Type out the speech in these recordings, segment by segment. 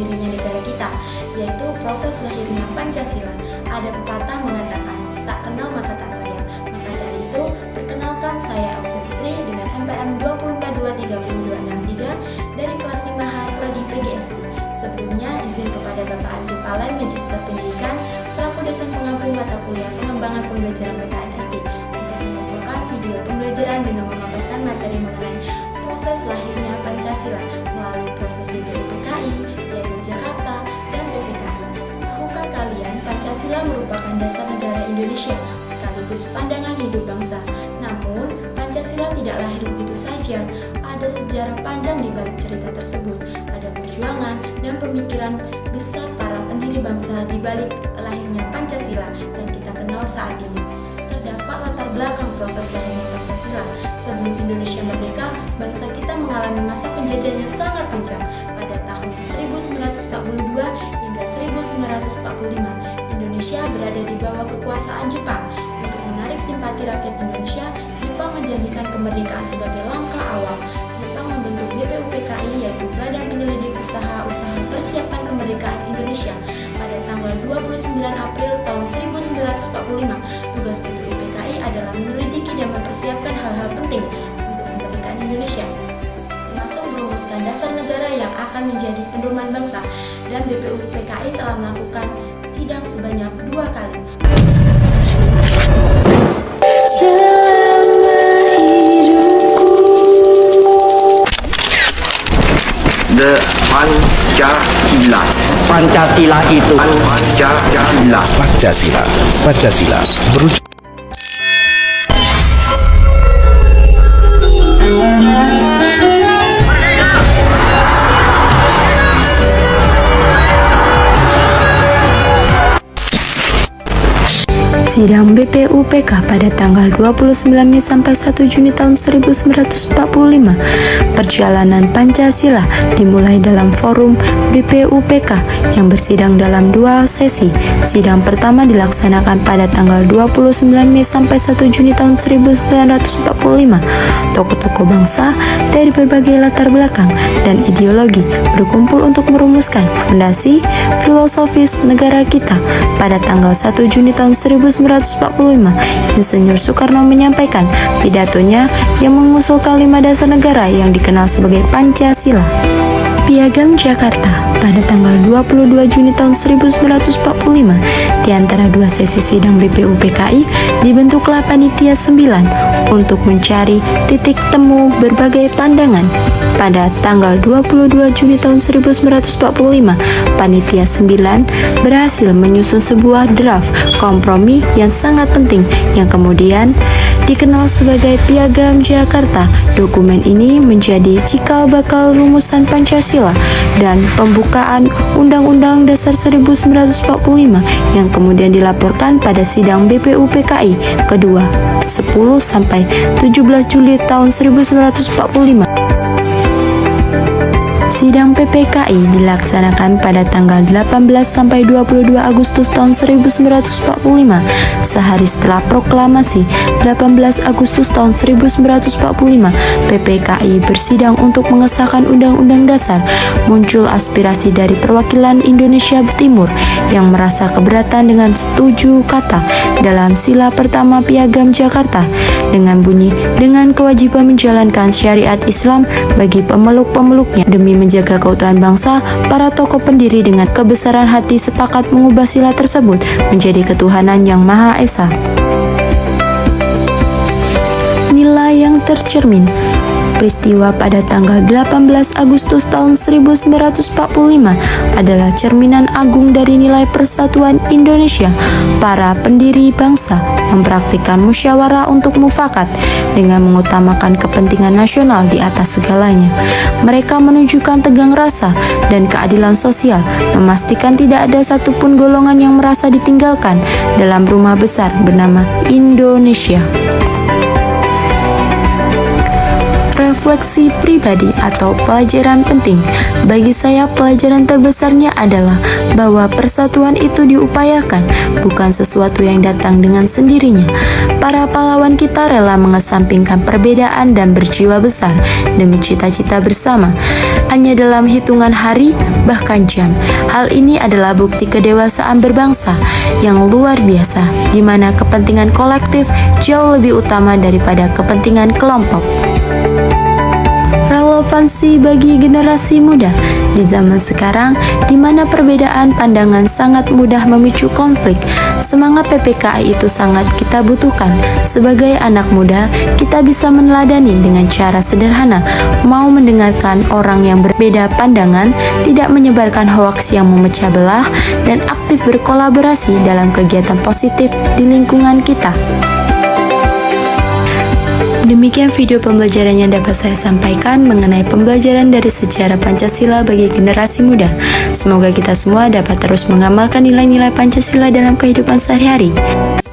berdirinya negara kita, yaitu proses lahirnya Pancasila. Ada pepatah mengatakan, tak kenal maka tak sayang. Maka dari itu, perkenalkan saya Elsie Fitri dengan MPM 2423263 dari kelas 5H Prodi PGSD. Sebelumnya, izin kepada Bapak Andri Valen, Magister Pendidikan, selaku dosen pengampu mata kuliah pengembangan pembelajaran PKN-SD, untuk mengumpulkan video pembelajaran dengan memaparkan materi mengenai proses lahirnya Pancasila melalui proses BPUPKI, Piagam Jakarta, dan PPKI. Tahukah kalian, Pancasila merupakan dasar negara Indonesia sekaligus pandangan hidup bangsa. Namun, Pancasila tidak lahir begitu saja. Ada sejarah panjang di balik cerita tersebut. Ada perjuangan dan pemikiran besar para pendiri bangsa di balik lahirnya Pancasila yang kita kenal saat ini. Terdapat latar belakang proses lahirnya Pancasila. Sebelum Indonesia merdeka, bangsa kita mengalami masa penjajahan yang sangat panjang. Pada tahun 1942 hingga 1945, Indonesia berada di bawah kekuasaan Jepang. Untuk menarik simpati rakyat Indonesia, Jepang menjanjikan kemerdekaan sebagai langkah awal. Jepang membentuk BPUPKI, yaitu Badan Penyelidik Usaha-Usaha Persiapan Kemerdekaan Indonesia. Pada tanggal 29 April tahun 1945, tugas BPUPKI adalah menyelidiki dan mempersiapkan hal-hal penting untuk kemerdekaan Indonesia, termasuk merumuskan dasar negara yang akan menjadi pedoman bangsa. Dan BPUPKI telah melakukan sidang sebanyak 2 kali. The Pancasila. Pancasila itu Pancasila berujuk Sidang BPUPK pada tanggal 29 Mei sampai 1 Juni tahun 1945. Perjalanan Pancasila dimulai dalam forum BPUPK yang bersidang dalam 2 sesi. Sidang pertama dilaksanakan pada tanggal 29 Mei sampai 1 Juni tahun 1945. Tokoh-tokoh bangsa dari berbagai latar belakang dan ideologi berkumpul untuk merumuskan fondasi filosofis negara kita. Pada tanggal 1 Juni tahun 1945, Insinyur Soekarno menyampaikan pidatonya yang mengusulkan 5 dasar negara yang dikenal sebagai Pancasila. Piagam Jakarta pada tanggal 22 Juni tahun 1945. Di antara 2 sesi sidang BPUPKI dibentuklah Panitia 9 untuk mencari titik temu berbagai pandangan. Pada tanggal 22 Juni tahun 1945, Panitia 9 berhasil menyusun sebuah draft kompromi yang sangat penting yang kemudian dikenal sebagai Piagam Jakarta. Dokumen ini menjadi cikal bakal rumusan Pancasila dan pembukaan Undang-Undang Dasar 1945 yang kemudian dilaporkan pada sidang BPUPKI kedua 10 sampai 17 Juli tahun 1945. Sidang PPKI dilaksanakan pada tanggal 18 sampai 22 Agustus tahun 1945. Sehari setelah proklamasi 18 Agustus tahun 1945, PPKI bersidang untuk mengesahkan Undang-Undang Dasar. Muncul aspirasi dari perwakilan Indonesia Timur yang merasa keberatan dengan 7 kata dalam sila pertama Piagam Jakarta dengan bunyi, dengan kewajiban menjalankan syariat Islam bagi pemeluk-pemeluknya demi menjaga keutuhan bangsa. Para tokoh pendiri dengan kebesaran hati sepakat mengubah sila tersebut menjadi ketuhanan yang Maha Esa. Nilai yang tercermin. Peristiwa pada tanggal 18 Agustus tahun 1945 adalah cerminan agung dari nilai persatuan Indonesia. Para pendiri bangsa mempraktikkan musyawarah untuk mufakat dengan mengutamakan kepentingan nasional di atas segalanya. Mereka menunjukkan tegang rasa dan keadilan sosial, memastikan tidak ada satupun golongan yang merasa ditinggalkan dalam rumah besar bernama Indonesia. refleksi pribadi atau pelajaran penting. Bagi saya, pelajaran terbesarnya adalah bahwa persatuan itu diupayakan, bukan sesuatu yang datang dengan sendirinya. Para pahlawan kita rela mengesampingkan perbedaan dan berjiwa besar demi cita-cita bersama, hanya dalam hitungan hari, bahkan jam. Hal ini adalah bukti kedewasaan berbangsa yang luar biasa, di mana kepentingan kolektif jauh lebih utama daripada kepentingan kelompok. Relevansi bagi generasi muda di zaman sekarang, di mana perbedaan pandangan sangat mudah memicu konflik. Semangat PPKI itu sangat kita butuhkan. Sebagai anak muda, kita bisa meneladani dengan cara sederhana, mau mendengarkan orang yang berbeda pandangan, tidak menyebarkan hoaks yang memecah belah, dan aktif berkolaborasi dalam kegiatan positif di lingkungan kita. Demikian video pembelajaran yang dapat saya sampaikan mengenai pembelajaran dari sejarah Pancasila bagi generasi muda. Semoga kita semua dapat terus mengamalkan nilai-nilai Pancasila dalam kehidupan sehari-hari. Jadi,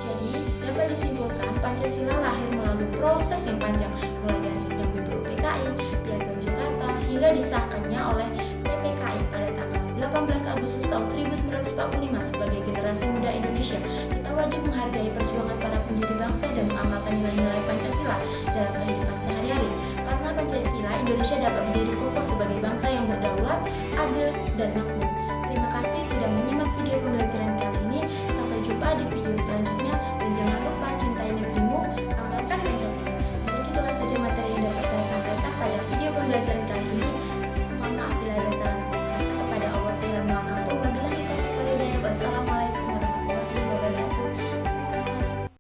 dapat disimpulkan Pancasila lahir melalui proses yang panjang, mulai dari sidang BPUPKI, Piagam Jakarta, hingga disahkannya oleh PPKI pada tanggal 18 Agustus tahun 1945. Sebagai generasi muda Indonesia, kita wajib menghargai perjuangan para pendiri bangsa dan mengamalkan nilai-nilai Pancasila dalam kehidupan sehari-hari. Karena Pancasila, Indonesia dapat berdiri kokoh sebagai bangsa yang berdaulat, adil, dan makmur.